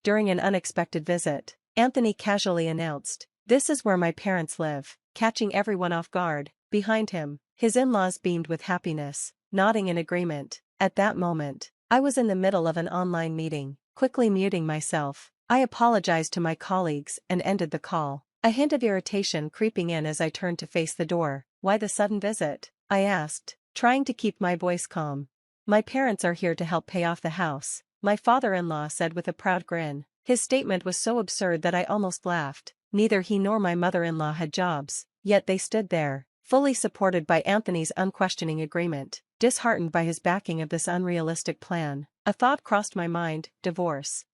during an unexpected visit. Anthony casually announced, "This is where my parents live," catching everyone off guard. Behind him, his in-laws beamed with happiness, nodding in agreement. At that moment, I was in the middle of an online meeting, quickly muting myself. I apologized to my colleagues and ended the call, a hint of irritation creeping in as I turned to face the door. "Why the sudden visit?" I asked, trying to keep my voice calm. "My parents are here to help pay off the house," my father-in-law said with a proud grin. His statement was so absurd that I almost laughed. Neither he nor my mother-in-law had jobs, yet they stood there, fully supported by Anthony's unquestioning agreement. Disheartened by his backing of this unrealistic plan, a thought crossed my mind: divorce.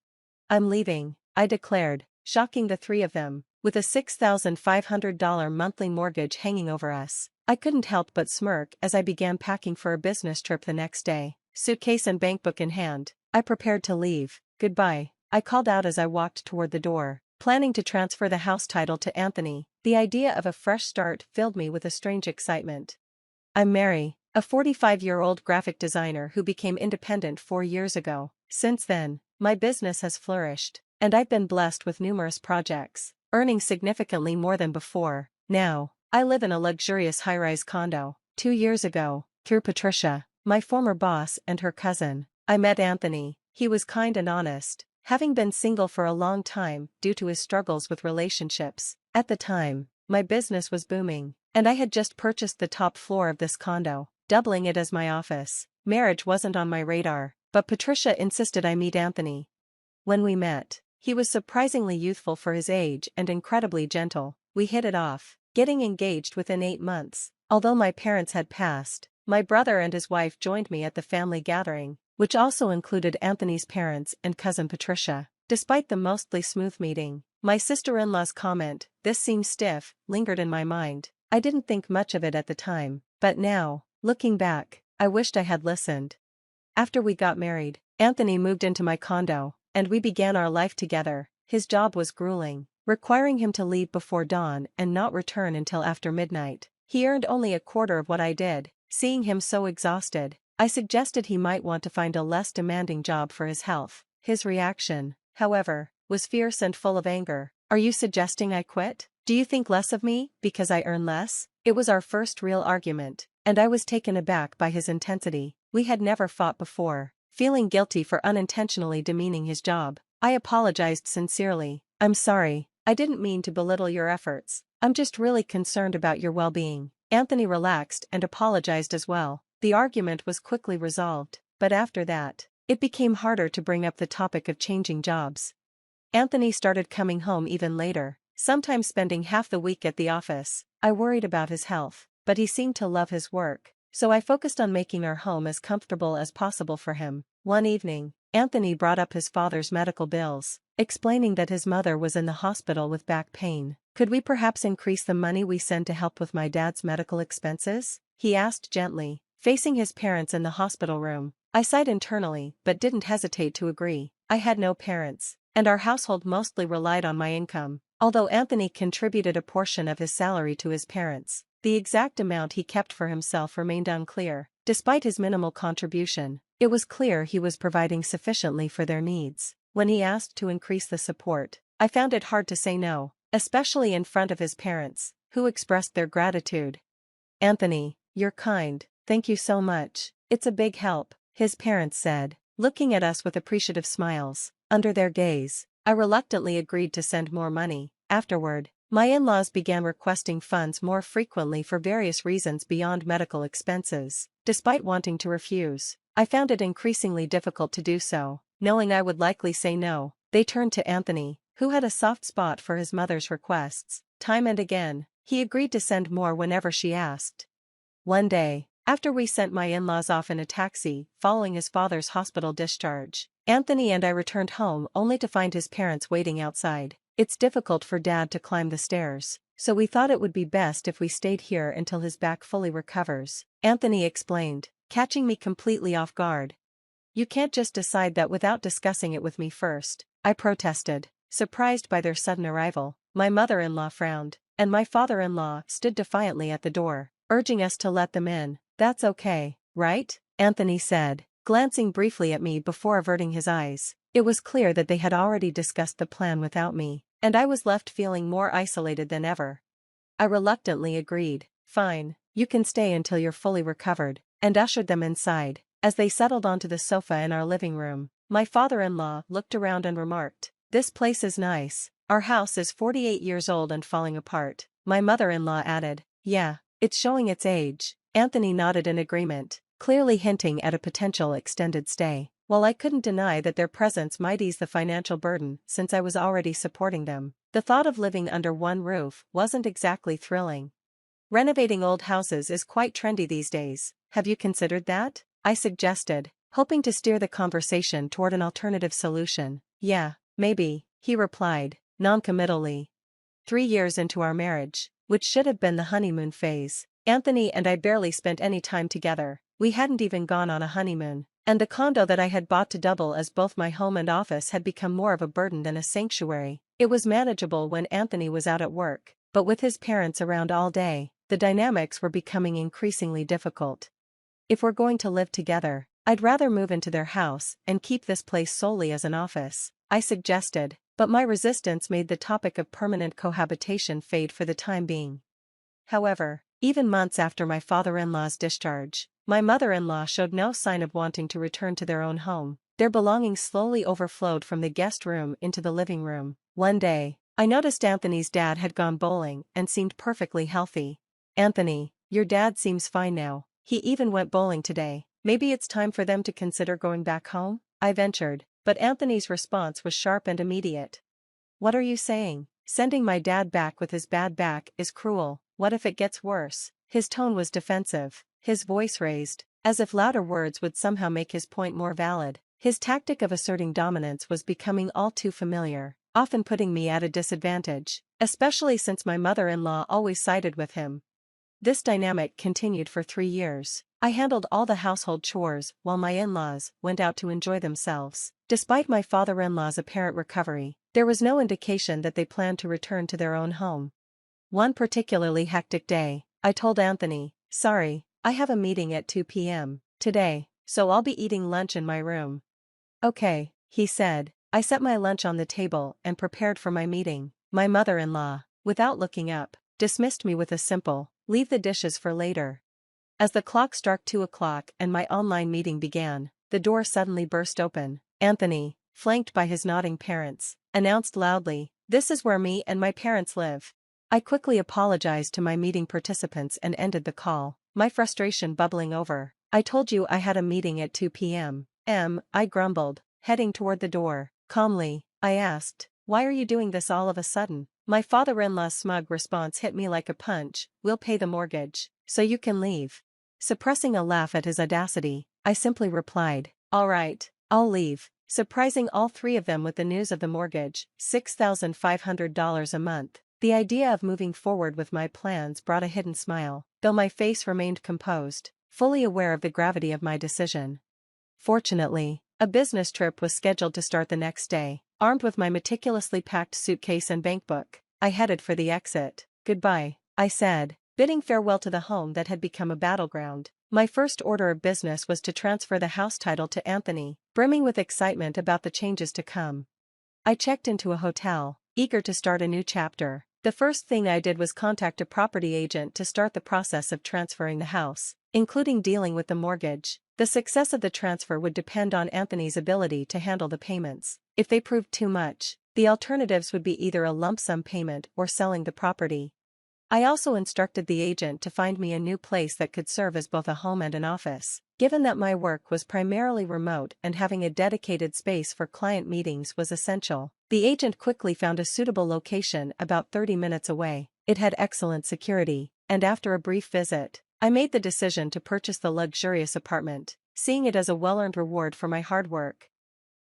"I'm leaving," I declared, shocking the three of them. With a $6,500 monthly mortgage hanging over us, I couldn't help but smirk as I began packing for a business trip the next day. Suitcase and bankbook in hand, I prepared to leave. "Goodbye," I called out as I walked toward the door, planning to transfer the house title to Anthony. The idea of a fresh start filled me with a strange excitement. I'm Mary, a 45-year-old graphic designer who became independent 4 years ago. Since then, my business has flourished, and I've been blessed with numerous projects, earning significantly more than before. Now, I live in a luxurious high-rise condo. 2 years ago, through Patricia, my former boss and her cousin, I met Anthony. He was kind and honest, having been single for a long time due to his struggles with relationships. At the time, my business was booming, and I had just purchased the top floor of this condo, doubling it as my office. Marriage wasn't on my radar, but Patricia insisted I meet Anthony. When we met, he was surprisingly youthful for his age and incredibly gentle. We hit it off, getting engaged within 8 months. Although my parents had passed, my brother and his wife joined me at the family gathering, which also included Anthony's parents and cousin Patricia. Despite the mostly smooth meeting, my sister-in-law's comment, "This seems stiff," lingered in my mind. I didn't think much of it at the time, but now, looking back, I wished I had listened. After we got married, Anthony moved into my condo, and we began our life together. His job was grueling, requiring him to leave before dawn and not return until after midnight. He earned only a quarter of what I did. Seeing him so exhausted, I suggested he might want to find a less demanding job for his health. His reaction, however, was fierce and full of anger. "Are you suggesting I quit? Do you think less of me because I earn less?" It was our first real argument, and I was taken aback by his intensity. We had never fought before. Feeling guilty for unintentionally demeaning his job, I apologized sincerely. "I'm sorry, I didn't mean to belittle your efforts. I'm just really concerned about your well-being." Anthony relaxed and apologized as well. The argument was quickly resolved, but after that, it became harder to bring up the topic of changing jobs. Anthony started coming home even later, sometimes spending half the week at the office. I worried about his health, but he seemed to love his work, so I focused on making our home as comfortable as possible for him. One evening, Anthony brought up his father's medical bills, explaining that his mother was in the hospital with back pain. "Could we perhaps increase the money we send to help with my dad's medical expenses?" he asked gently, facing his parents in the hospital room. I sighed internally but didn't hesitate to agree. I had no parents, and our household mostly relied on my income. Although Anthony contributed a portion of his salary to his parents, the exact amount he kept for himself remained unclear. Despite his minimal contribution, it was clear he was providing sufficiently for their needs. When he asked to increase the support, I found it hard to say no, especially in front of his parents, who expressed their gratitude. "Anthony, you're kind, thank you so much. It's a big help," his parents said, looking at us with appreciative smiles. Under their gaze, I reluctantly agreed to send more money. Afterward, my in-laws began requesting funds more frequently for various reasons beyond medical expenses. Despite wanting to refuse, I found it increasingly difficult to do so. Knowing I would likely say no, they turned to Anthony, who had a soft spot for his mother's requests. Time and again, he agreed to send more whenever she asked. One day, after we sent my in-laws off in a taxi following his father's hospital discharge, Anthony and I returned home only to find his parents waiting outside. "It's difficult for Dad to climb the stairs, so we thought it would be best if we stayed here until his back fully recovers," Anthony explained, catching me completely off guard. "You can't just decide that without discussing it with me first," I protested, surprised by their sudden arrival. My mother-in-law frowned, and my father-in-law stood defiantly at the door, urging us to let them in. "That's okay, right?" Anthony said, glancing briefly at me before averting his eyes. It was clear that they had already discussed the plan without me, and I was left feeling more isolated than ever. I reluctantly agreed. Fine, you can stay until you're fully recovered, and ushered them inside. As they settled onto the sofa in our living room, my father-in-law looked around and remarked, "This place is nice. Our house is 48 years old and falling apart." My mother-in-law added, "Yeah, it's showing its age." Anthony nodded in agreement, clearly hinting at a potential extended stay. While I couldn't deny that their presence might ease the financial burden since I was already supporting them, the thought of living under one roof wasn't exactly thrilling. Renovating old houses is quite trendy these days. Have you considered that? I suggested, hoping to steer the conversation toward an alternative solution. Yeah, maybe, he replied, noncommittally. 3 years into our marriage, which should have been the honeymoon phase, Anthony and I barely spent any time together. We hadn't even gone on a honeymoon, and the condo that I had bought to double as both my home and office had become more of a burden than a sanctuary. It was manageable when Anthony was out at work, but with his parents around all day, the dynamics were becoming increasingly difficult. If we're going to live together, I'd rather move into their house and keep this place solely as an office, I suggested, but my resistance made the topic of permanent cohabitation fade for the time being. However, even months after my father-in-law's discharge, my mother-in-law showed no sign of wanting to return to their own home. Their belongings slowly overflowed from the guest room into the living room. One day, I noticed Anthony's dad had gone bowling and seemed perfectly healthy. "Anthony, your dad seems fine now. He even went bowling today. Maybe it's time for them to consider going back home?" I ventured, but Anthony's response was sharp and immediate. "What are you saying? Sending my dad back with his bad back is cruel. What if it gets worse?" His tone was defensive, his voice raised, as if louder words would somehow make his point more valid. His tactic of asserting dominance was becoming all too familiar, often putting me at a disadvantage, especially since my mother-in-law always sided with him. This dynamic continued for 3 years. I handled all the household chores while my in-laws went out to enjoy themselves. Despite my father-in-law's apparent recovery, there was no indication that they planned to return to their own home. One particularly hectic day, I told Anthony, "Sorry, I have a meeting at 2 p.m. today, so I'll be eating lunch in my room." "Okay," he said. I set my lunch on the table and prepared for my meeting. My mother-in-law, without looking up, dismissed me with a simple, "Leave the dishes for later." As the clock struck 2 o'clock and my online meeting began, the door suddenly burst open. Anthony, flanked by his nodding parents, announced loudly, "This is where me and my parents live." I quickly apologized to my meeting participants and ended the call, my frustration bubbling over. "I told you I had a meeting at 2 p.m. I grumbled, heading toward the door. Calmly, I asked, "Why are you doing this all of a sudden?" My father-in-law's smug response hit me like a punch, "We'll pay the mortgage, so you can leave." Suppressing a laugh at his audacity, I simply replied, "All right, I'll leave," surprising all three of them with the news of the mortgage, $6,500 a month. The idea of moving forward with my plans brought a hidden smile, though my face remained composed, fully aware of the gravity of my decision. Fortunately, a business trip was scheduled to start the next day. Armed with my meticulously packed suitcase and bankbook, I headed for the exit. "Goodbye," I said, bidding farewell to the home that had become a battleground. My first order of business was to transfer the house title to Anthony, brimming with excitement about the changes to come. I checked into a hotel, eager to start a new chapter. The first thing I did was contact a property agent to start the process of transferring the house, including dealing with the mortgage. The success of the transfer would depend on Anthony's ability to handle the payments. If they proved too much, the alternatives would be either a lump sum payment or selling the property. I also instructed the agent to find me a new place that could serve as both a home and an office. Given that my work was primarily remote and having a dedicated space for client meetings was essential, the agent quickly found a suitable location about 30 minutes away. It had excellent security, and after a brief visit, I made the decision to purchase the luxurious apartment, seeing it as a well-earned reward for my hard work.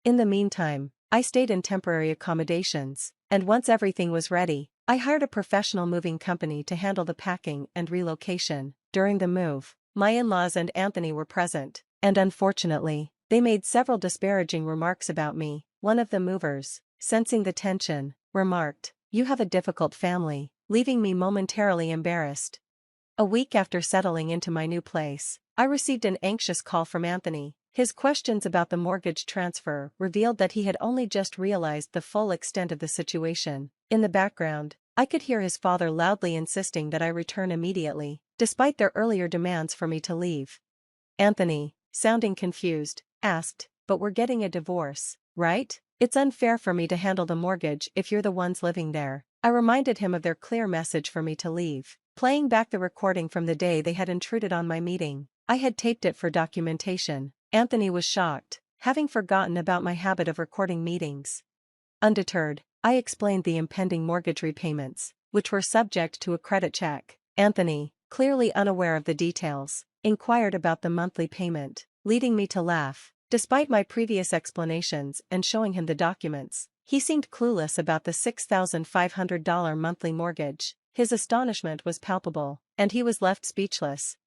In the meantime, I stayed in temporary accommodations, and once everything was ready, I hired a professional moving company to handle the packing and relocation. During the move, my in-laws and Anthony were present, and unfortunately, they made several disparaging remarks about me. One of the movers, sensing the tension, remarked, "You have a difficult family," leaving me momentarily embarrassed. A week after settling into my new place, I received an anxious call from Anthony. His questions about the mortgage transfer revealed that he had only just realized the full extent of the situation. In the background, I could hear his father loudly insisting that I return immediately, despite their earlier demands for me to leave. Anthony, sounding confused, asked, "But we're getting a divorce, right? It's unfair for me to handle the mortgage if you're the ones living there." I reminded him of their clear message for me to leave, playing back the recording from the day they had intruded on my meeting. I had taped it for documentation. Anthony was shocked, having forgotten about my habit of recording meetings. Undeterred, I explained the impending mortgage repayments, which were subject to a credit check. Anthony, clearly unaware of the details, inquired about the monthly payment, leading me to laugh. Despite my previous explanations and showing him the documents, he seemed clueless about the $6,500 monthly mortgage. His astonishment was palpable, and he was left speechless.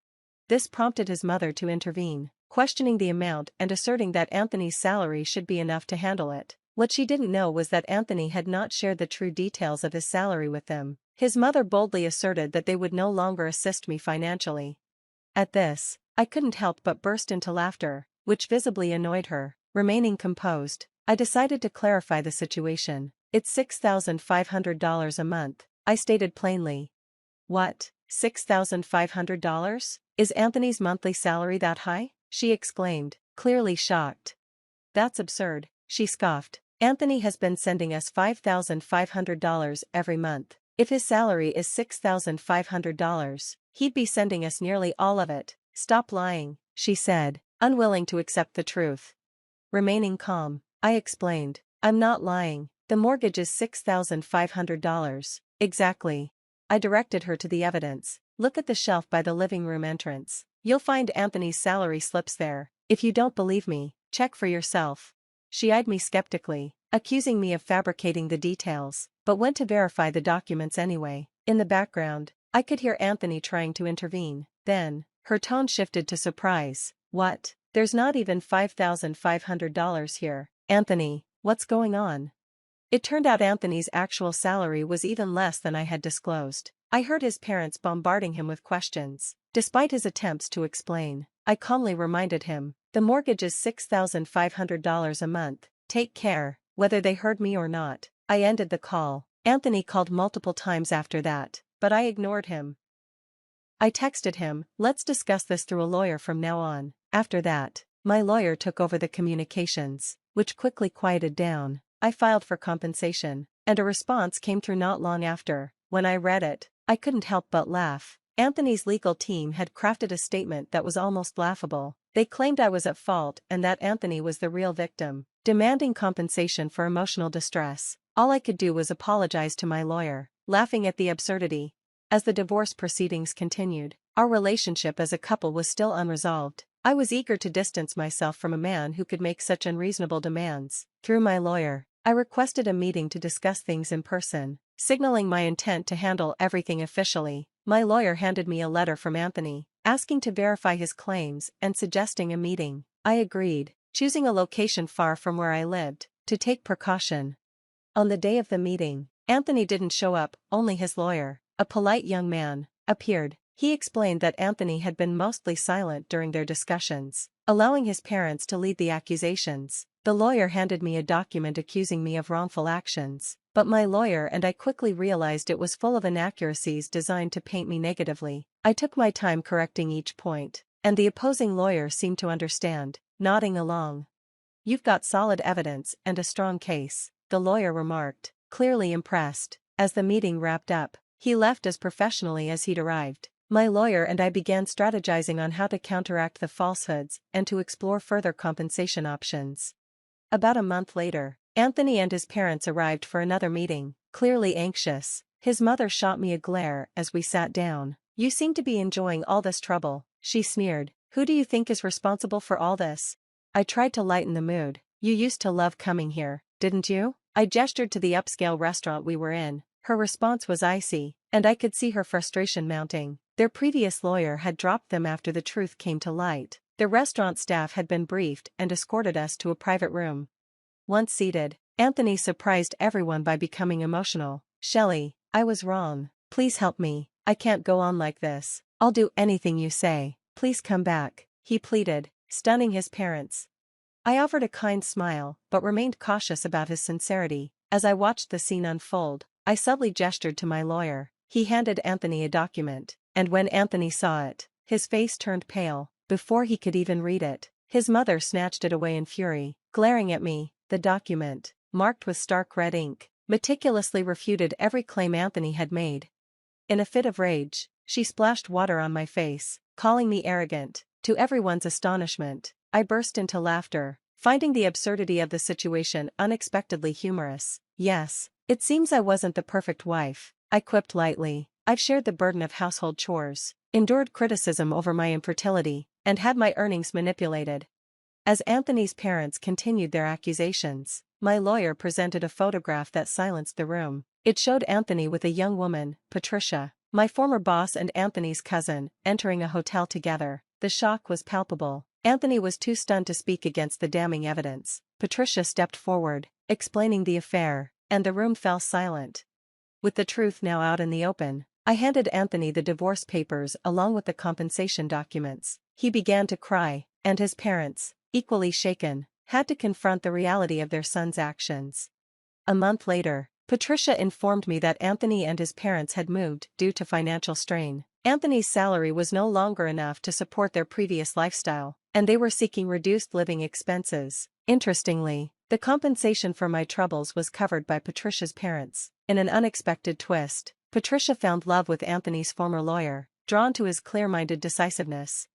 This prompted his mother to intervene, questioning the amount and asserting that Anthony's salary should be enough to handle it. What she didn't know was that Anthony had not shared the true details of his salary with them. His mother boldly asserted that they would no longer assist me financially. At this, I couldn't help but burst into laughter, which visibly annoyed her. Remaining composed, I decided to clarify the situation. "It's $6,500 a month," I stated plainly. "What, $6,500? Is Anthony's monthly salary that high?" she exclaimed, clearly shocked. "That's absurd," she scoffed. "Anthony has been sending us $5,500 every month. If his salary is $6,500, he'd be sending us nearly all of it." "Stop lying," she said, unwilling to accept the truth. Remaining calm, I explained, "I'm not lying. The mortgage is $6,500. Exactly." I directed her to the evidence. "Look at the shelf by the living room entrance. You'll find Anthony's salary slips there. If you don't believe me, check for yourself." She eyed me skeptically, accusing me of fabricating the details, but went to verify the documents anyway. In the background, I could hear Anthony trying to intervene. Then, her tone shifted to surprise. "What? There's not even $5,500 here. Anthony, what's going on?" It turned out Anthony's actual salary was even less than I had disclosed. I heard his parents bombarding him with questions. Despite his attempts to explain, I calmly reminded him, "The mortgage is $6,500 a month. Take care." Whether they heard me or not, I ended the call. Anthony called multiple times after that, but I ignored him. I texted him, "Let's discuss this through a lawyer from now on." After that, my lawyer took over the communications, which quickly quieted down. I filed for compensation, and a response came through not long after. When I read it, I couldn't help but laugh. Anthony's legal team had crafted a statement that was almost laughable. They claimed I was at fault and that Anthony was the real victim, demanding compensation for emotional distress. All I could do was apologize to my lawyer, laughing at the absurdity. As the divorce proceedings continued, our relationship as a couple was still unresolved. I was eager to distance myself from a man who could make such unreasonable demands. Through my lawyer, I requested a meeting to discuss things in person, signaling my intent to handle everything officially. My lawyer handed me a letter from Anthony, asking to verify his claims and suggesting a meeting. I agreed, choosing a location far from where I lived, to take precaution. On the day of the meeting, Anthony didn't show up, only his lawyer, a polite young man, appeared. He explained that Anthony had been mostly silent during their discussions, allowing his parents to lead the accusations. The lawyer handed me a document accusing me of wrongful actions, but my lawyer and I quickly realized it was full of inaccuracies designed to paint me negatively. I took my time correcting each point, and the opposing lawyer seemed to understand, nodding along. "You've got solid evidence and a strong case," the lawyer remarked, clearly impressed. As the meeting wrapped up, he left as professionally as he'd arrived. My lawyer and I began strategizing on how to counteract the falsehoods and to explore further compensation options. About a month later, Anthony and his parents arrived for another meeting, clearly anxious. His mother shot me a glare as we sat down. "You seem to be enjoying all this trouble," she sneered. "Who do you think is responsible for all this?" I tried to lighten the mood. "You used to love coming here, didn't you?" I gestured to the upscale restaurant we were in. Her response was icy, and I could see her frustration mounting. Their previous lawyer had dropped them after the truth came to light. The restaurant staff had been briefed and escorted us to a private room. Once seated, Anthony surprised everyone by becoming emotional. "Shelley, I was wrong. Please help me. I can't go on like this. I'll do anything you say. Please come back," he pleaded, stunning his parents. I offered a kind smile, but remained cautious about his sincerity. As I watched the scene unfold, I subtly gestured to my lawyer. He handed Anthony a document, and when Anthony saw it, his face turned pale. Before he could even read it, his mother snatched it away in fury, glaring at me. The document, marked with stark red ink, meticulously refuted every claim Anthony had made. In a fit of rage, she splashed water on my face, calling me arrogant. To everyone's astonishment, I burst into laughter, finding the absurdity of the situation unexpectedly humorous. Yes, it seems I wasn't the perfect wife, I quipped lightly. I've shared the burden of household chores, endured criticism over my infertility, and had my earnings manipulated. As Anthony's parents continued their accusations, my lawyer presented a photograph that silenced the room. It showed Anthony with a young woman, Patricia, my former boss and Anthony's cousin, entering a hotel together. The shock was palpable. Anthony was too stunned to speak against the damning evidence. Patricia stepped forward, explaining the affair, and the room fell silent. With the truth now out in the open, I handed Anthony the divorce papers along with the compensation documents. He began to cry, and his parents, equally shaken, had to confront the reality of their son's actions. A month later, Patricia informed me that Anthony and his parents had moved due to financial strain. Anthony's salary was no longer enough to support their previous lifestyle, and they were seeking reduced living expenses. Interestingly, the compensation for my troubles was covered by Patricia's parents. In an unexpected twist, Patricia found love with Anthony's former lawyer, drawn to his clear-minded decisiveness.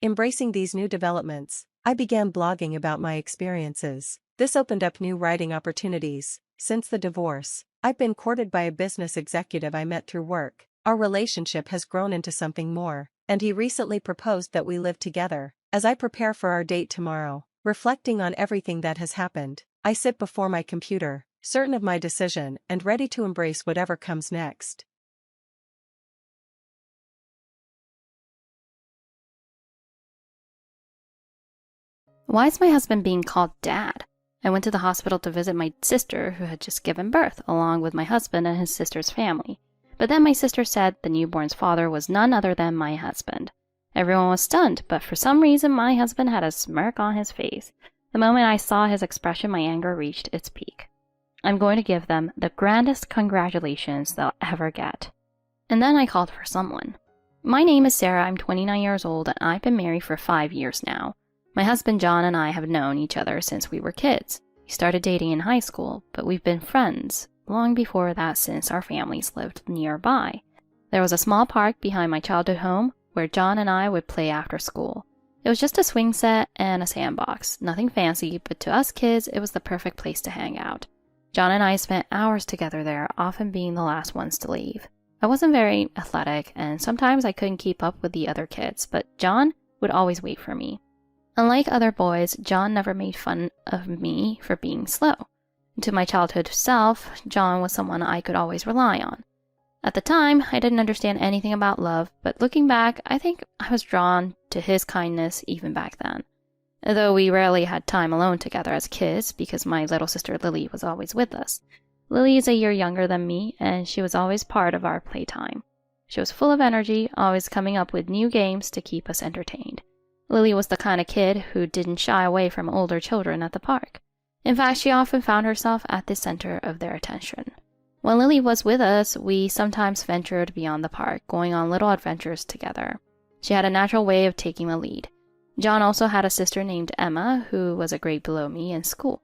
Embracing these new developments, I began blogging about my experiences. This opened up new writing opportunities. Since the divorce, I've been courted by a business executive I met through work. Our relationship has grown into something more, and he recently proposed that we live together. As I prepare for our date tomorrow, reflecting on everything that has happened, I sit before my computer, certain of my decision and ready to embrace whatever comes next. Why is my husband being called Dad? I went to the hospital to visit my sister who had just given birth, along with my husband and his sister's family. But then my sister said the newborn's father was none other than my husband. Everyone was stunned, but for some reason my husband had a smirk on his face. The moment I saw his expression, my anger reached its peak. I'm going to give them the grandest congratulations they'll ever get. And then I called for someone. My name is Sarah, I'm 29 years old, and I've been married for 5 years now. My husband John and I have known each other since we were kids. We started dating in high school, but we've been friends long before that since our families lived nearby. There was a small park behind my childhood home where John and I would play after school. It was just a swing set and a sandbox, nothing fancy, but to us kids it was the perfect place to hang out. John and I spent hours together there, often being the last ones to leave. I wasn't very athletic, and sometimes I couldn't keep up with the other kids, but John would always wait for me. Unlike other boys, John never made fun of me for being slow. To my childhood self, John was someone I could always rely on. At the time, I didn't understand anything about love, but looking back, I think I was drawn to his kindness even back then. Though we rarely had time alone together as kids because my little sister Lily was always with us. Lily is a year younger than me, and she was always part of our playtime. She was full of energy, always coming up with new games to keep us entertained. Lily was the kind of kid who didn't shy away from older children at the park. In fact, she often found herself at the center of their attention. When Lily was with us, we sometimes ventured beyond the park, going on little adventures together. She had a natural way of taking the lead. John also had a sister named Emma, who was a grade below me in school.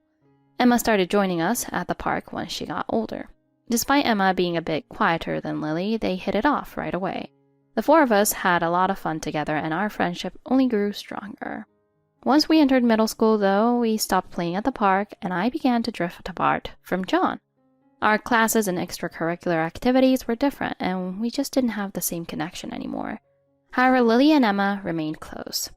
Emma started joining us at the park when she got older. Despite Emma being a bit quieter than Lily, they hit it off right away. The four of us had a lot of fun together, and our friendship only grew stronger. Once we entered middle school, though, we stopped playing at the park, and I began to drift apart from John. Our classes and extracurricular activities were different, and we just didn't have the same connection anymore. However, Lily and Emma remained close.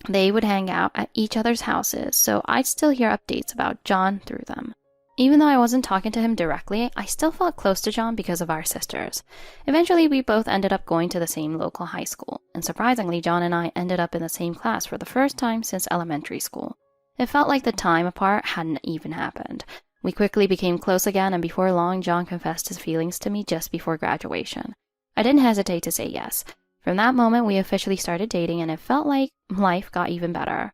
They would hang out at each other's houses, so I'd still hear updates about John through them. Even though I wasn't talking to him directly, I still felt close to John because of our sisters. Eventually, we both ended up going to the same local high school, and surprisingly, John and I ended up in the same class for the first time since elementary school. It felt like the time apart hadn't even happened. We quickly became close again, and before long, John confessed his feelings to me just before graduation. I didn't hesitate to say yes. From that moment, we officially started dating, and it felt like life got even better.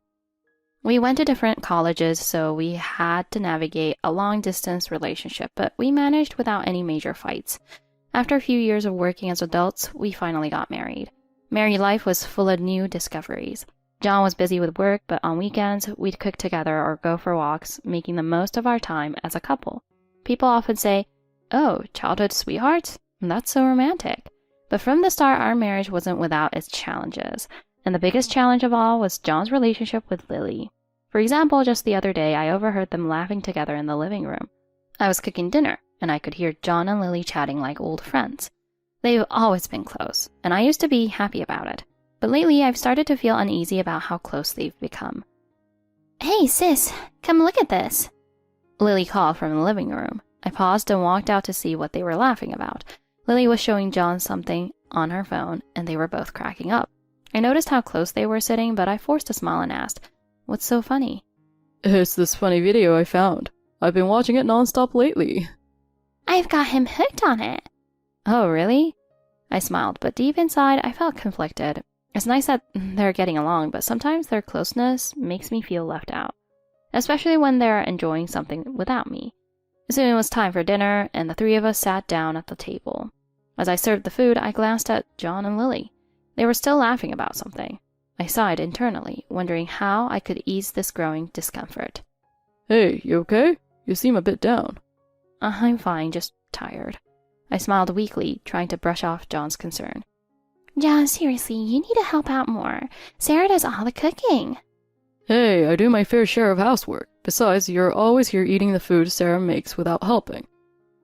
We went to different colleges, so we had to navigate a long-distance relationship, but we managed without any major fights. After a few years of working as adults, we finally got married. Married life was full of new discoveries. John was busy with work, but on weekends, we'd cook together or go for walks, making the most of our time as a couple. People often say, "Oh, childhood sweethearts? That's so romantic." But from the start, our marriage wasn't without its challenges. And the biggest challenge of all was John's relationship with Lily. For example, just the other day, I overheard them laughing together in the living room. I was cooking dinner, and I could hear John and Lily chatting like old friends. They've always been close, and I used to be happy about it. But lately, I've started to feel uneasy about how close they've become. "Hey, sis, come look at this," Lily called from the living room. I paused and walked out to see what they were laughing about. Lily was showing John something on her phone, and they were both cracking up. I noticed how close they were sitting, but I forced a smile and asked, "What's so funny?" "It's this funny video I found. I've been watching it nonstop lately." "I've got him hooked on it." "Oh, really?" I smiled, but deep inside, I felt conflicted. It's nice that they're getting along, but sometimes their closeness makes me feel left out, especially when they're enjoying something without me. Soon it was time for dinner, and the three of us sat down at the table. As I served the food, I glanced at John and Lily. They were still laughing about something. I sighed internally, wondering how I could ease this growing discomfort. "Hey, you okay? You seem a bit down." I'm fine, just tired." I smiled weakly, trying to brush off John's concern. "John, seriously, you need to help out more. Sarah does all the cooking." "Hey, I do my fair share of housework. Besides, you're always here eating the food Sarah makes without helping."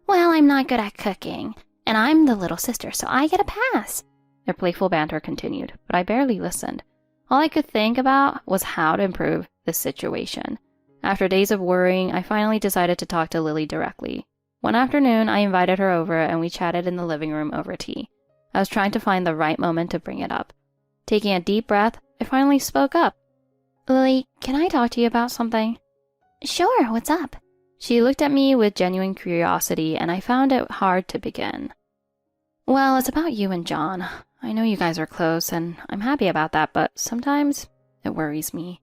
"Well, I'm not good at cooking, and I'm the little sister, so I get a pass." Their playful banter continued, but I barely listened. All I could think about was how to improve this situation. After days of worrying, I finally decided to talk to Lily directly. One afternoon, I invited her over and we chatted in the living room over tea. I was trying to find the right moment to bring it up. Taking a deep breath, I finally spoke up. "Lily, can I talk to you about something?" "Sure, what's up?" She looked at me with genuine curiosity, and I found it hard to begin. "Well, it's about you and John. I know you guys are close, and I'm happy about that, but sometimes it worries me."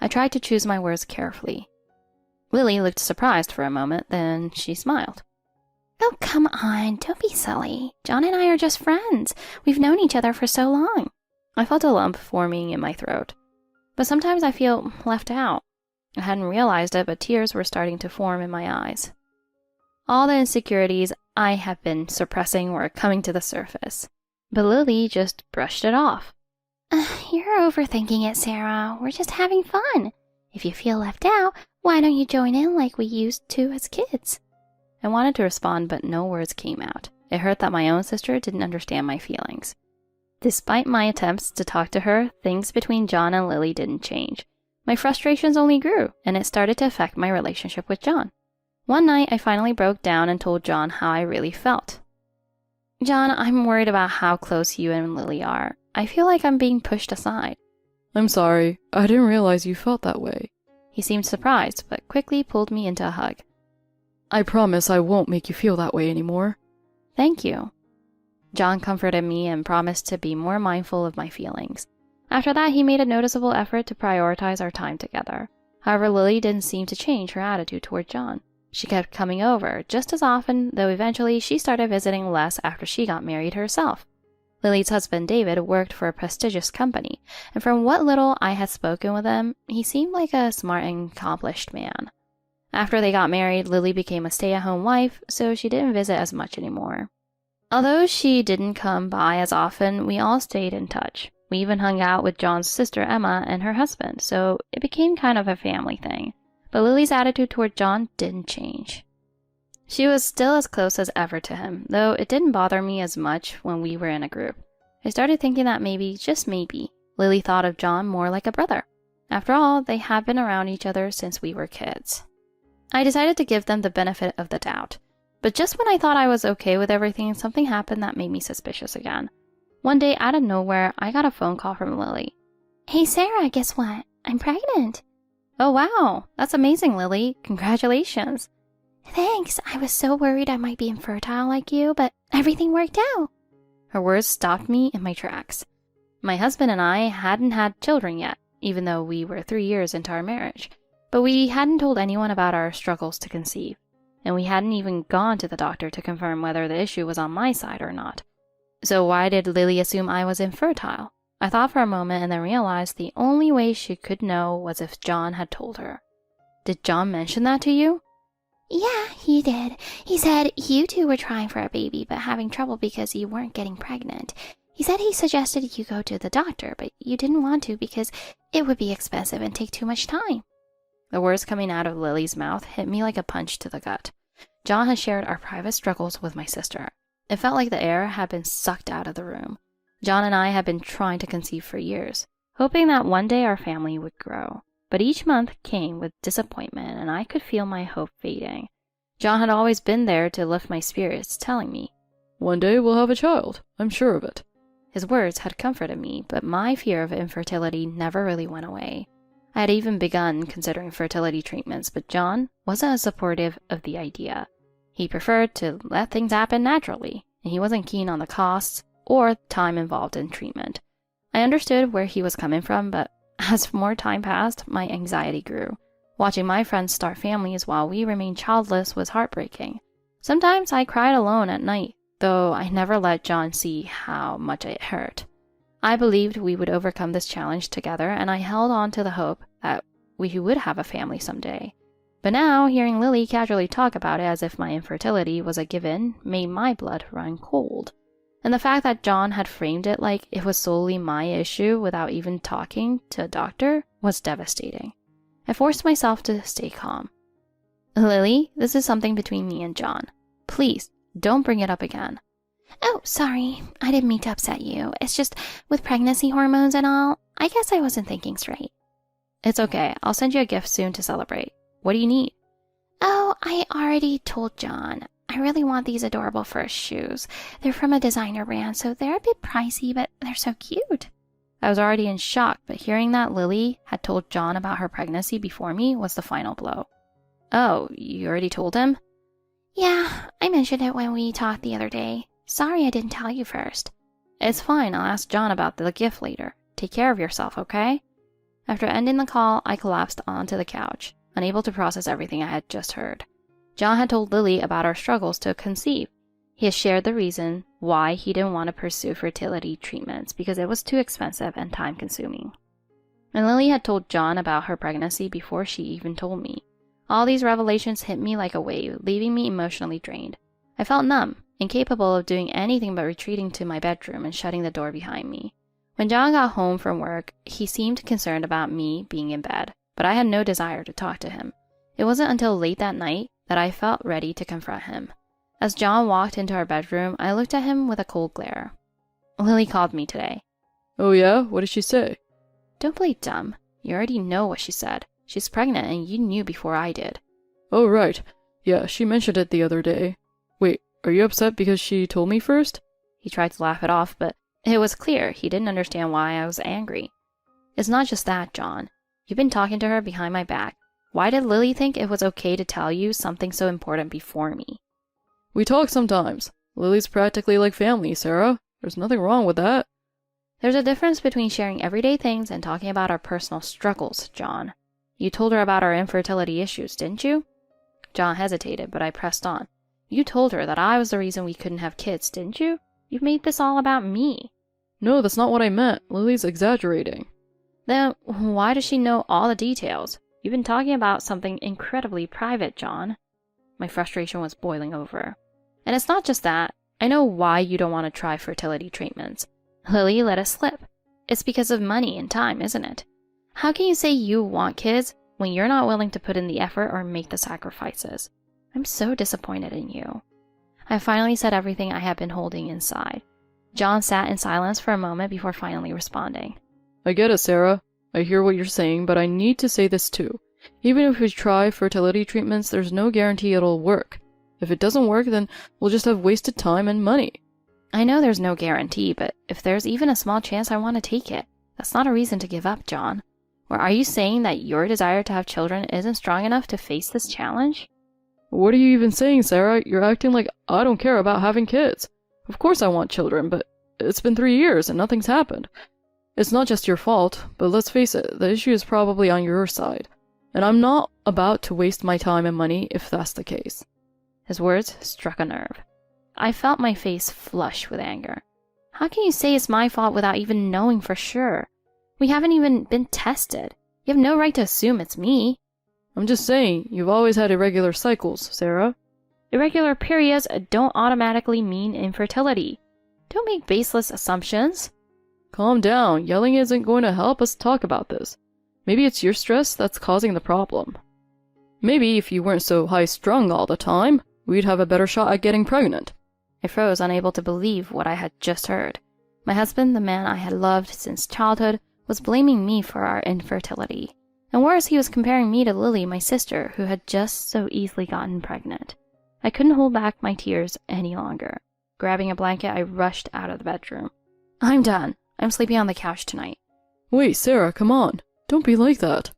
I tried to choose my words carefully. Lily looked surprised for a moment, then she smiled. "Oh, come on, don't be silly. John and I are just friends. We've known each other for so long." I felt a lump forming in my throat. But sometimes I feel left out. I hadn't realized it, but tears were starting to form in my eyes. All the insecurities I have been suppressing were coming to the surface. But Lily just brushed it off. "You're overthinking it, Sarah. We're just having fun. If you feel left out, why don't you join in like we used to as kids?" I wanted to respond, but no words came out. It hurt that my own sister didn't understand my feelings. Despite my attempts to talk to her, things between John and Lily didn't change. My frustrations only grew, and it started to affect my relationship with John. One night, I finally broke down and told John how I really felt. "John, I'm worried about how close you and Lily are. I feel like I'm being pushed aside." "I'm sorry. I didn't realize you felt that way." He seemed surprised, but quickly pulled me into a hug. "I promise I won't make you feel that way anymore." "Thank you." John comforted me and promised to be more mindful of my feelings. After that, he made a noticeable effort to prioritize our time together. However, Lily didn't seem to change her attitude toward John. She kept coming over just as often, though eventually she started visiting less after she got married herself. Lily's husband, David, worked for a prestigious company, and from what little I had spoken with him, he seemed like a smart and accomplished man. After they got married, Lily became a stay-at-home wife, so she didn't visit as much anymore. Although she didn't come by as often, we all stayed in touch. We even hung out with John's sister Emma and her husband, so it became kind of a family thing. But Lily's attitude toward John didn't change. She was still as close as ever to him, though it didn't bother me as much when we were in a group. I started thinking that maybe, just maybe, Lily thought of John more like a brother. After all, they had been around each other since we were kids. I decided to give them the benefit of the doubt. But just when I thought I was okay with everything, something happened that made me suspicious again. One day, out of nowhere, I got a phone call from Lily. "Hey, Sarah, guess what? I'm pregnant." "Oh, wow. That's amazing, Lily. Congratulations." "Thanks. I was so worried I might be infertile like you, but everything worked out." Her words stopped me in my tracks. My husband and I hadn't had children yet, even though we were 3 years into our marriage. But we hadn't told anyone about our struggles to conceive, and we hadn't even gone to the doctor to confirm whether the issue was on my side or not. So why did Lily assume I was infertile? I thought for a moment and then realized the only way she could know was if John had told her. Did John mention that to you? Yeah, he did. He said you two were trying for a baby but having trouble because you weren't getting pregnant. He said he suggested you go to the doctor, but you didn't want to because it would be expensive and take too much time. The words coming out of Lily's mouth hit me like a punch to the gut. John had shared our private struggles with my sister. It felt like the air had been sucked out of the room. John and I had been trying to conceive for years, hoping that one day our family would grow. But each month came with disappointment, and I could feel my hope fading. John had always been there to lift my spirits, telling me, "One day we'll have a child. I'm sure of it." His words had comforted me, but my fear of infertility never really went away. I had even begun considering fertility treatments, but John wasn't as supportive of the idea. He preferred to let things happen naturally, and he wasn't keen on the costs or time involved in treatment. I understood where he was coming from, but as more time passed, my anxiety grew. Watching my friends start families while we remained childless was heartbreaking. Sometimes I cried alone at night, though I never let John see how much it hurt. I believed we would overcome this challenge together, and I held on to the hope that we would have a family someday. But now, hearing Lily casually talk about it as if my infertility was a given made my blood run cold. And the fact that John had framed it like it was solely my issue without even talking to a doctor was devastating. I forced myself to stay calm. "Lily, this is something between me and John. Please, don't bring it up again." Oh, sorry. I didn't mean to upset you. It's just with pregnancy hormones and all, I guess I wasn't thinking straight. It's okay. I'll send you a gift soon to celebrate. What do you need? Oh, I already told John. I really want these adorable fur shoes. They're from a designer brand, so they're a bit pricey, but they're so cute. I was already in shock, but hearing that Lily had told John about her pregnancy before me was the final blow. Oh, you already told him? Yeah, I mentioned it when we talked the other day. Sorry I didn't tell you first. It's fine. I'll ask John about the gift later. Take care of yourself, okay? After ending the call, I collapsed onto the couch, unable to process everything I had just heard. John had told Lily about our struggles to conceive. He had shared the reason why he didn't want to pursue fertility treatments because it was too expensive and time-consuming. And Lily had told John about her pregnancy before she even told me. All these revelations hit me like a wave, leaving me emotionally drained. I felt numb, incapable of doing anything but retreating to my bedroom and shutting the door behind me. When John got home from work, he seemed concerned about me being in bed, but I had no desire to talk to him. It wasn't until late that night that I felt ready to confront him. As John walked into our bedroom, I looked at him with a cold glare. Lily called me today. "Oh yeah? What did she say?" Don't play dumb. You already know what she said. She's pregnant and you knew before I did. "Oh right. Yeah, she mentioned it the other day. Wait, are you upset because she told me first?" He tried to laugh it off, but it was clear he didn't understand why I was angry. It's not just that, John. You've been talking to her behind my back. Why did Lily think it was okay to tell you something so important before me? "We talk sometimes. Lily's practically like family, Sarah. There's nothing wrong with that." There's a difference between sharing everyday things and talking about our personal struggles, John. You told her about our infertility issues, didn't you? John hesitated, but I pressed on. You told her that I was the reason we couldn't have kids, didn't you? You've made this all about me. "No, that's not what I meant. Lily's exaggerating." Then why does she know all the details? You've been talking about something incredibly private, John. My frustration was boiling over. And it's not just that. I know why you don't want to try fertility treatments. Lily let us slip. It's because of money and time, isn't it? How can you say you want kids when you're not willing to put in the effort or make the sacrifices? I'm so disappointed in you. I finally said everything I had been holding inside. John sat in silence for a moment before finally responding. "I get it, Sarah. I hear what you're saying, but I need to say this too. Even if we try fertility treatments, there's no guarantee it'll work. If it doesn't work, then we'll just have wasted time and money." I know there's no guarantee, but if there's even a small chance, I want to take it. That's not a reason to give up, John. Or are you saying that your desire to have children isn't strong enough to face this challenge? "What are you even saying, Sarah? You're acting like I don't care about having kids. Of course I want children, but It's been 3 years and nothing's happened. It's not just your fault, but let's face it, the issue is probably on your side. And I'm not about to waste my time and money if that's the case. His words struck a nerve. I felt my face flush with anger. How can you say it's my fault without even knowing for sure? We haven't even been tested. You have no right to assume it's me. I'm just saying, you've always had irregular cycles, Sarah. Irregular periods don't automatically mean infertility. Don't make baseless assumptions. Calm down, yelling isn't going to help us talk about this. Maybe it's your stress that's causing the problem. Maybe if you weren't so high-strung all the time, we'd have a better shot at getting pregnant. I froze, unable to believe what I had just heard. My husband, the man I had loved since childhood, was blaming me for our infertility. And worse, he was comparing me to Lily, my sister, who had just so easily gotten pregnant. I couldn't hold back my tears any longer. Grabbing a blanket, I rushed out of the bedroom. I'm done. I'm sleeping on the couch tonight. Wait, Sarah, come on. Don't be like that.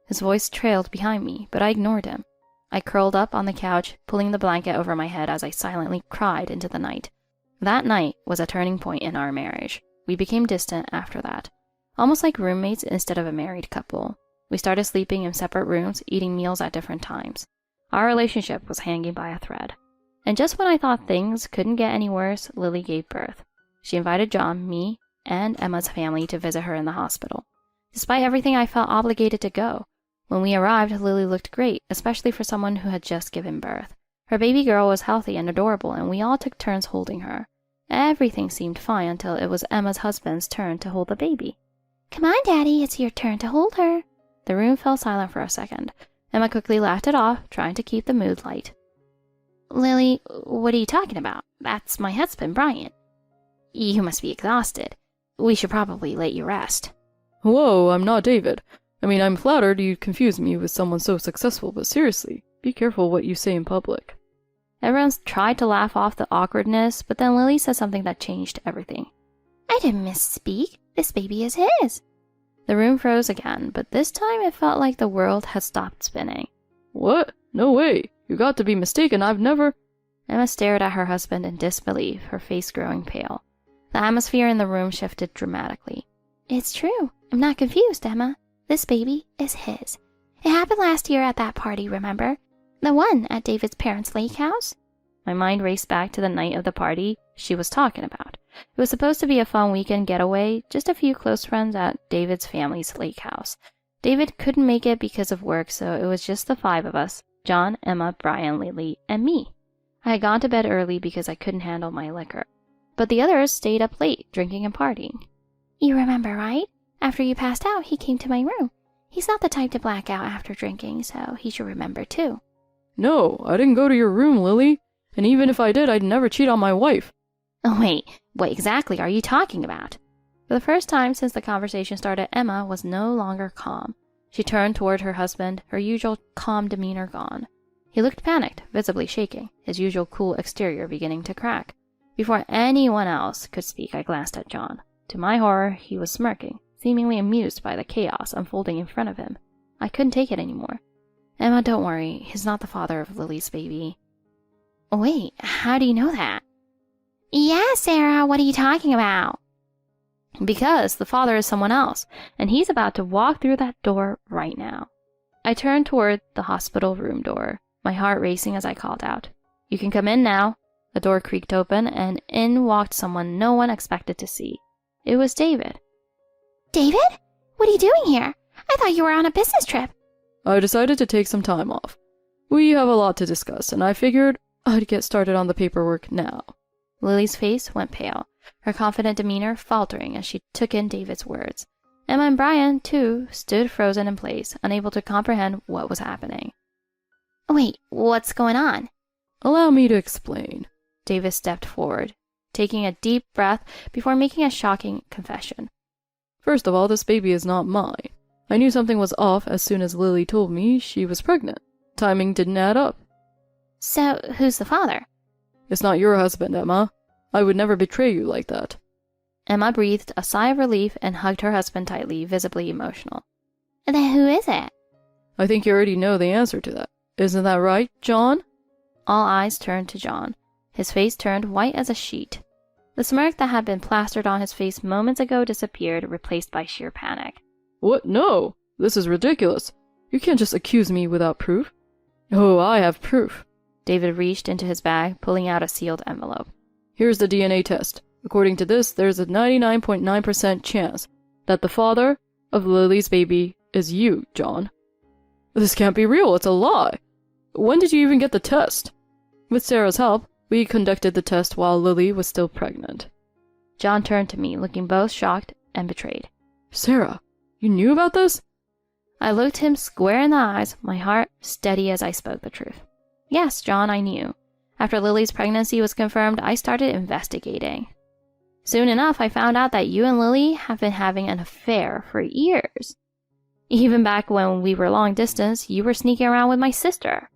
His voice trailed behind me, but I ignored him. I curled up on the couch, pulling the blanket over my head as I silently cried into the night. That night was a turning point in our marriage. We became distant after that, almost like roommates instead of a married couple. We started sleeping in separate rooms, eating meals at different times. Our relationship was hanging by a thread. And just when I thought things couldn't get any worse, Lily gave birth. She invited John, me, and Emma's family to visit her in the hospital. Despite everything, I felt obligated to go. When we arrived, Lily looked great, especially for someone who had just given birth. Her baby girl was healthy and adorable, and we all took turns holding her. Everything seemed fine until it was Emma's husband's turn to hold the baby. Come on, Daddy, it's your turn to hold her. The room fell silent for a second. Emma quickly laughed it off, trying to keep the mood light. Lily, what are you talking about? That's my husband, Brian. You must be exhausted. We should probably let you rest. Whoa, I'm not David. I mean, I'm flattered you confuse me with someone so successful, but seriously, be careful what you say in public. Everyone tried to laugh off the awkwardness, but then Lily said something that changed everything. I didn't misspeak. This baby is his. The room froze again, but this time it felt like the world had stopped spinning. What? No way. You got to be mistaken. I've never... Emma stared at her husband in disbelief, her face growing pale. The atmosphere in the room shifted dramatically. It's true. I'm not confused, Emma. This baby is his. It happened last year at that party, remember? The one at David's parents' lake house? My mind raced back to the night of the party she was talking about. It was supposed to be a fun weekend getaway, just a few close friends at David's family's lake house. David couldn't make it because of work, so it was just the 5 of us, John, Emma, Brian, Lily, and me. I had gone to bed early because I couldn't handle my liquor, but the others stayed up late, drinking and partying. You remember, right? After you passed out, he came to my room. He's not the type to black out after drinking, so he should remember too. No, I didn't go to your room, Lily. And even if I did, I'd never cheat on my wife. Oh wait, what exactly are you talking about? For the first time since the conversation started, Emma was no longer calm. She turned toward her husband, her usual calm demeanor gone. He looked panicked, visibly shaking, his usual cool exterior beginning to crack. Before anyone else could speak, I glanced at John. To my horror, he was smirking, seemingly amused by the chaos unfolding in front of him. I couldn't take it anymore. Emma, don't worry. He's not the father of Lily's baby. Wait, how do you know that? Yeah, Sarah, what are you talking about? Because the father is someone else, and he's about to walk through that door right now. I turned toward the hospital room door, my heart racing as I called out. You can come in now. The door creaked open, and in walked someone no one expected to see. It was David. David? What are you doing here? I thought you were on a business trip. I decided to take some time off. We have a lot to discuss, and I figured I'd get started on the paperwork now. Lily's face went pale, her confident demeanor faltering as she took in David's words. Emma and Brian, too, stood frozen in place, unable to comprehend what was happening. Wait, what's going on? Allow me to explain. David stepped forward, taking a deep breath before making a shocking confession. First of all, this baby is not mine. I knew something was off as soon as Lily told me she was pregnant. Timing didn't add up. So, who's the father? It's not your husband, Emma. I would never betray you like that. Emma breathed a sigh of relief and hugged her husband tightly, visibly emotional. Then who is it? I think you already know the answer to that. Isn't that right, John? All eyes turned to John. His face turned white as a sheet. The smirk that had been plastered on his face moments ago disappeared, replaced by sheer panic. What? No! This is ridiculous. You can't just accuse me without proof. Oh, I have proof. David reached into his bag, pulling out a sealed envelope. Here's the DNA test. According to this, there's a 99.9% chance that the father of Lily's baby is you, John. This can't be real, it's a lie. When did you even get the test? With Sarah's help, we conducted the test while Lily was still pregnant. John turned to me, looking both shocked and betrayed. Sarah, you knew about this? I looked him square in the eyes, my heart steady as I spoke the truth. Yes, John, I knew. After Lily's pregnancy was confirmed, I started investigating. Soon enough, I found out that you and Lily have been having an affair for years. Even back when we were long distance, you were sneaking around with my sister.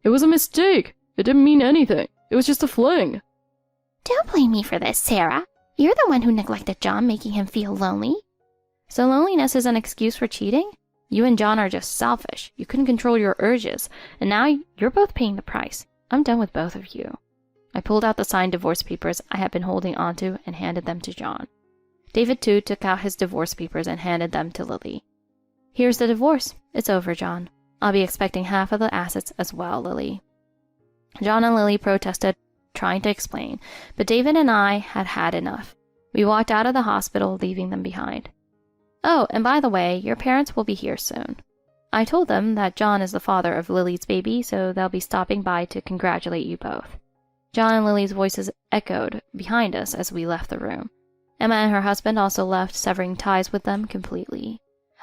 It was a mistake. It didn't mean anything. It was just a fling. Don't blame me for this, Sarah. You're the one who neglected John, making him feel lonely. So loneliness is an excuse for cheating? You and John are just selfish. You couldn't control your urges, and now you're both paying the price. I'm done with both of you. I pulled out the signed divorce papers I had been holding onto and handed them to John. David, too, took out his divorce papers and handed them to Lily. Here's the divorce. It's over, John. I'll be expecting half of the assets as well, Lily. John and Lily protested, trying to explain, but David and I had had enough. We walked out of the hospital, leaving them behind. Oh, and by the way, your parents will be here soon. I told them that John is the father of Lily's baby, so they'll be stopping by to congratulate you both. John and Lily's voices echoed behind us as we left the room. Emma and her husband also left, severing ties with them completely.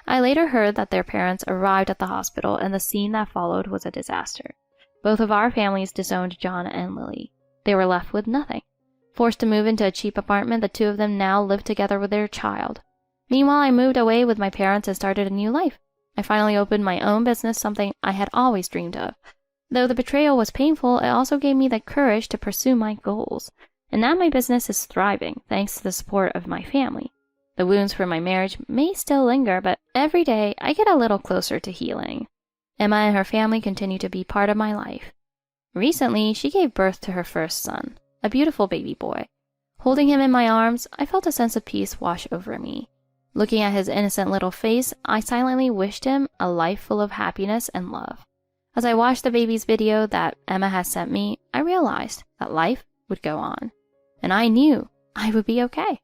I later heard that their parents arrived at the hospital and the scene that followed was a disaster. Both of our families disowned John and Lily. They were left with nothing. Forced to move into a cheap apartment, the two of them now lived together with their child. Meanwhile, I moved away with my parents and started a new life. I finally opened my own business, something I had always dreamed of. Though the betrayal was painful, it also gave me the courage to pursue my goals. And now my business is thriving, thanks to the support of my family. The wounds from my marriage may still linger, but every day I get a little closer to healing. Emma and her family continue to be part of my life. Recently, she gave birth to her first son, a beautiful baby boy. Holding him in my arms, I felt a sense of peace wash over me. Looking at his innocent little face, I silently wished him a life full of happiness and love. As I watched the baby's video that Emma had sent me, I realized that life would go on. And I knew I would be okay.